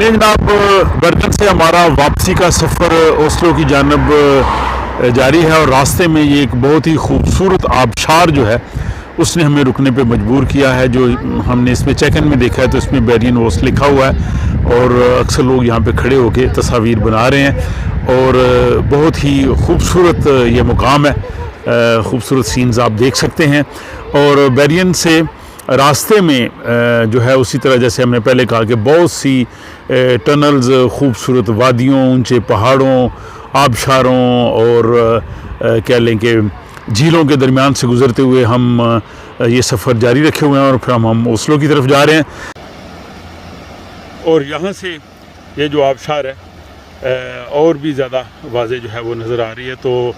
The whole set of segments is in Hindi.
नहीं जनाब, बर्गन से हमारा वापसी का सफ़र ओस्लो की जानब जारी है और रास्ते में ये एक बहुत ही खूबसूरत आबशार जो है उसने हमें रुकने पे मजबूर किया है। जो हमने इसमें चेक इन में देखा है तो इसमें बेरियन ओस लिखा हुआ है और अक्सर लोग यहाँ पे खड़े होके तस्वीर बना रहे हैं और बहुत ही खूबसूरत ये मुकाम है। खूबसूरत सीन्स आप देख सकते हैं और बेरियन से रास्ते में जो है उसी तरह जैसे हमने पहले कहा कि बहुत सी टनल्स, खूबसूरत वादियों, ऊंचे पहाड़ों, आबशारों और कह लें कि झीलों के दरमियान से गुज़रते हुए हम ये सफ़र जारी रखे हुए हैं और फिर हम ओस्लो की तरफ जा रहे हैं। और यहाँ से ये जो आबशार है और भी ज़्यादा वाज़े जो है वो नज़र आ रही है। तो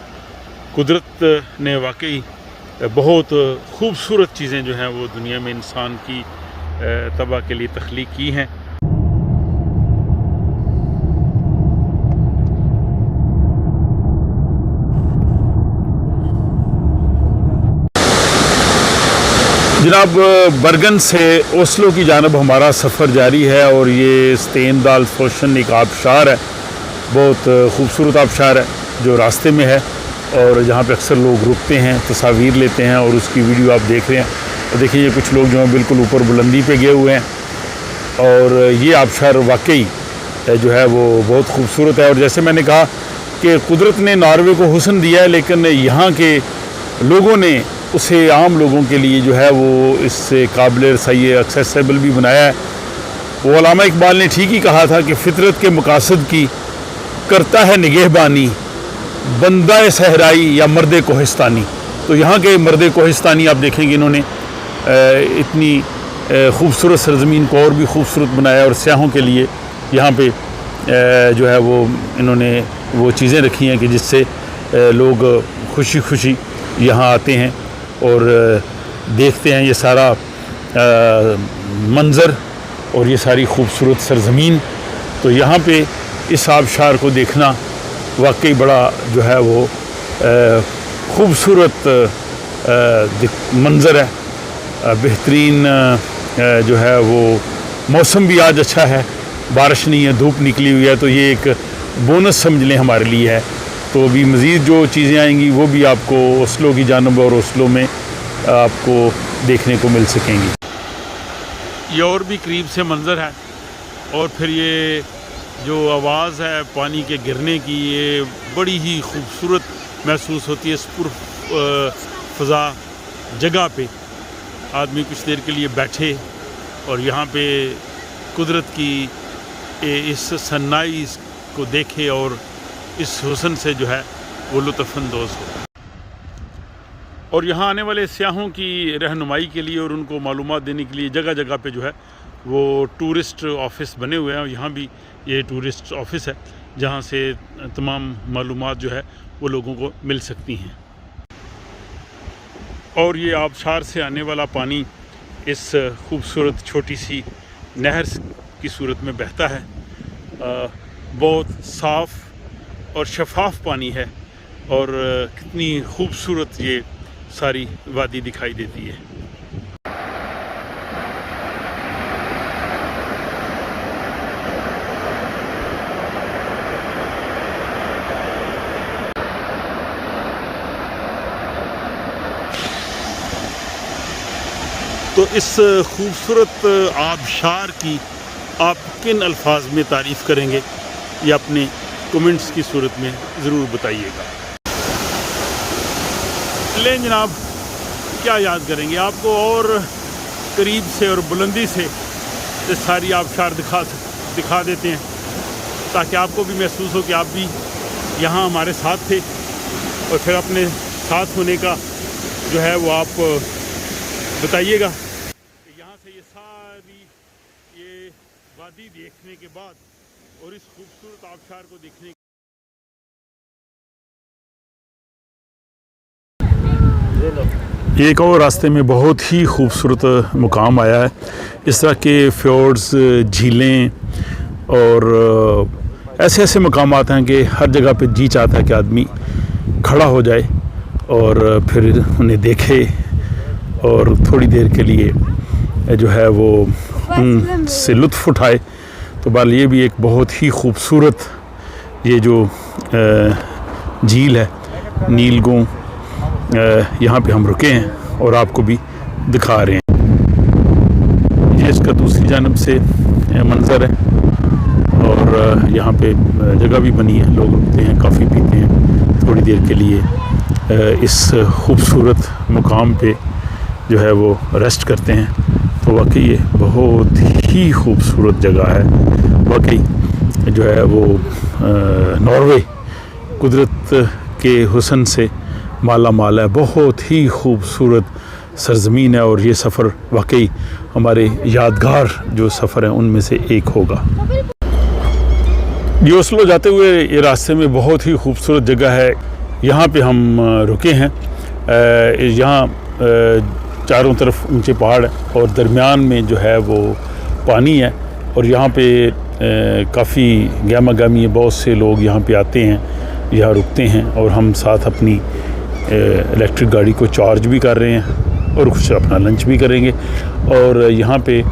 कुदरत ने वाकई बहुत खूबसूरत चीज़ें जो हैं वो दुनिया में इंसान की तबाह के लिए तख्लीक की हैं। जनाब, बर्गन से ओस्लो की जानब हमारा सफ़र जारी है और ये स्टेनडाल्सफोर्शन एक आबशार है, बहुत खूबसूरत आबशार है जो रास्ते में है और जहाँ पे अक्सर लोग रुकते हैं, तस्वीर लेते हैं और उसकी वीडियो आप देख रहे हैं। और देखिए ये कुछ लोग जो हैं बिल्कुल ऊपर बुलंदी पे गए हुए हैं और ये आबशार वाकई जो है वो बहुत खूबसूरत है। और जैसे मैंने कहा कि कुदरत ने नॉर्वे को हुस्न दिया है लेकिन यहाँ के लोगों ने उसे आम लोगों के लिए जो है वो इससे काबिल रसाई एक्सेसिबल भी बनाया है। वो अल्लामा इकबाल ने ठीक ही कहा था कि फ़ितरत के मकासद की करता है निगहबानी, बंदा सहराई या मर्द कोहिस्तानी। तो यहाँ के मर्द कोहिस्तानी आप देखेंगे इन्होंने इतनी खूबसूरत सरज़मीन को और भी खूबसूरत बनाया और सयाहों के लिए यहाँ पे जो है वो इन्होंने वो चीज़ें रखी हैं कि जिससे लोग खुशी खुशी यहाँ आते हैं और देखते हैं ये सारा मंज़र और ये सारी खूबसूरत सरज़मीन। तो यहाँ पे इस आबशार को देखना वाकई बड़ा जो है वो ख़ूबसूरत मंज़र है। बेहतरीन जो है वो मौसम भी आज अच्छा है, बारिश नहीं है, धूप निकली हुई है, तो ये एक बोनस समझ लें हमारे लिए है। तो अभी मज़ीद जो चीज़ें आएंगी वो भी आपको ओस्लो की जानब और ओस्लो में आपको देखने को मिल सकेंगी। ये और भी करीब से मंज़र है और फिर ये जो आवाज़ है पानी के गिरने की ये बड़ी ही खूबसूरत महसूस होती है। इस फ़ज़ा जगह पे आदमी कुछ देर के लिए बैठे और यहाँ पे कुदरत की इस सन्नाई को देखे और इस हुस्न से जो है वो लुत्फ़अंदोज़ हो। और यहाँ आने वाले सयाहों की रहनुमाई के लिए और उनको मालूमात देने के लिए जगह जगह पे जो है वो टूरिस्ट ऑफ़िस बने हुए हैं। और यहाँ भी ये टूरिस्ट ऑफ़िस है जहाँ से तमाम मालूमात जो है वो लोगों को मिल सकती हैं। और ये आबशार से आने वाला पानी इस खूबसूरत छोटी सी नहर की सूरत में बहता है। बहुत साफ़ और शफाफ पानी है और कितनी खूबसूरत ये सारी वादी दिखाई देती है। तो इस खूबसूरत आबशार की आप किन अल्फाज में तारीफ़ करेंगे ये अपने कमेंट्स की सूरत में ज़रूर बताइएगा। लें जनाब, क्या याद करेंगे, आपको और करीब से और बुलंदी से ये सारी आबशार दिखा देते हैं ताकि आपको भी महसूस हो कि आप भी यहाँ हमारे साथ थे और फिर अपने साथ होने का जो है वो आप बताइएगा। यहाँ से ये सारी ये वादी देखने के बाद और इस खूबसूरत आबशार को देखने एक और रास्ते में बहुत ही खूबसूरत मुकाम आया है। इस तरह के फ्योर्ड्स, झीलें और ऐसे ऐसे मकामात हैं कि हर जगह पे जी चाहता है कि आदमी खड़ा हो जाए और फिर उन्हें देखे और थोड़ी देर के लिए जो है वो उनसे लुत्फ़ उठाए। तो बहरहाल ये भी एक बहुत ही खूबसूरत ये जो झील है नीलगों, यहाँ पे हम रुके हैं और आपको भी दिखा रहे हैं। ये इसका दूसरी जानब से मंज़र है और यहाँ पे जगह भी बनी है, लोग रुकते हैं, कॉफ़ी पीते हैं थोड़ी देर के लिए, इस खूबसूरत मुकाम पे जो है वो रेस्ट करते हैं। तो वाकई ये बहुत ही खूबसूरत जगह है। वाकई जो है वो नॉर्वे कुदरत के हुस्न से माला माल है, बहुत ही खूबसूरत सरज़मीन है और ये सफ़र वाकई हमारे यादगार जो सफ़र हैं उनमें से एक होगा। ये ओस्लो जाते हुए ये रास्ते में बहुत ही खूबसूरत जगह है, यहाँ पे हम रुके हैं। यहाँ चारों तरफ ऊंचे पहाड़ और दरमियान में जो है वो पानी है और यहाँ पे काफ़ी गहमा गहमी है, बहुत से लोग यहाँ पे आते हैं, यहाँ रुकते हैं और हम साथ अपनी इलेक्ट्रिक गाड़ी को चार्ज भी कर रहे हैं और कुछ अपना लंच भी करेंगे। और यहाँ पे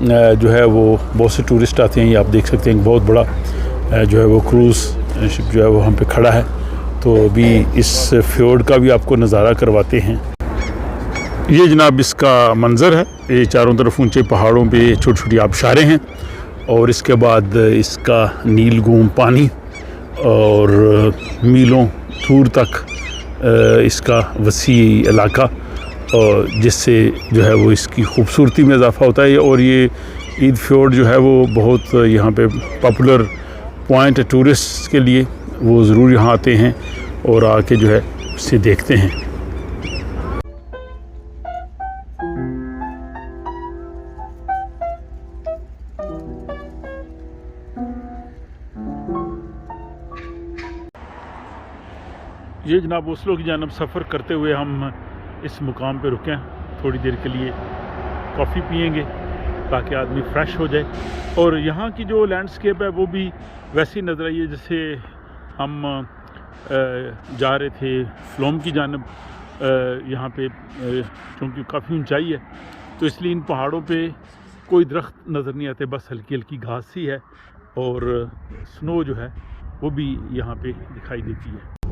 जो है वो बहुत से टूरिस्ट आते हैं, ये आप देख सकते हैं बहुत बड़ा जो है वो क्रूज़ शिप जो है वो हम पे खड़ा है। तो अभी इस फ्योर्ड का भी आपको नज़ारा करवाते हैं। ये जनाब इसका मंज़र है, ये चारों तरफ ऊंचे पहाड़ों पे छोटी छोटी आबशारें हैं और इसके बाद इसका नीलगूम पानी और मीलों दूर तक इसका वसी इलाका, और जिससे जो है वो इसकी खूबसूरती में इजाफ़ा होता है। और ये ईद फ्योर्ड जो है वो बहुत यहाँ पे पॉपुलर पॉइंट है टूरिस्ट के लिए, वो ज़रूर यहाँ आते हैं और आके जो है उसे देखते हैं। ये जनाब ओस्लो की जानब सफ़र करते हुए हम इस मुकाम पे रुके हैं, थोड़ी देर के लिए कॉफ़ी पियेंगे ताकि आदमी फ़्रेश हो जाए। और यहाँ की जो लैंडस्केप है वो भी वैसी नज़र आई है जैसे हम जा रहे थे फ्लोम की जानब। यहाँ पे क्योंकि काफ़ी ऊंचाई है तो इसलिए इन पहाड़ों पे कोई दरख्त नज़र नहीं आते, बस हल्की हल्की घास ही है और स्नो जो है वो भी यहाँ पे दिखाई देती है।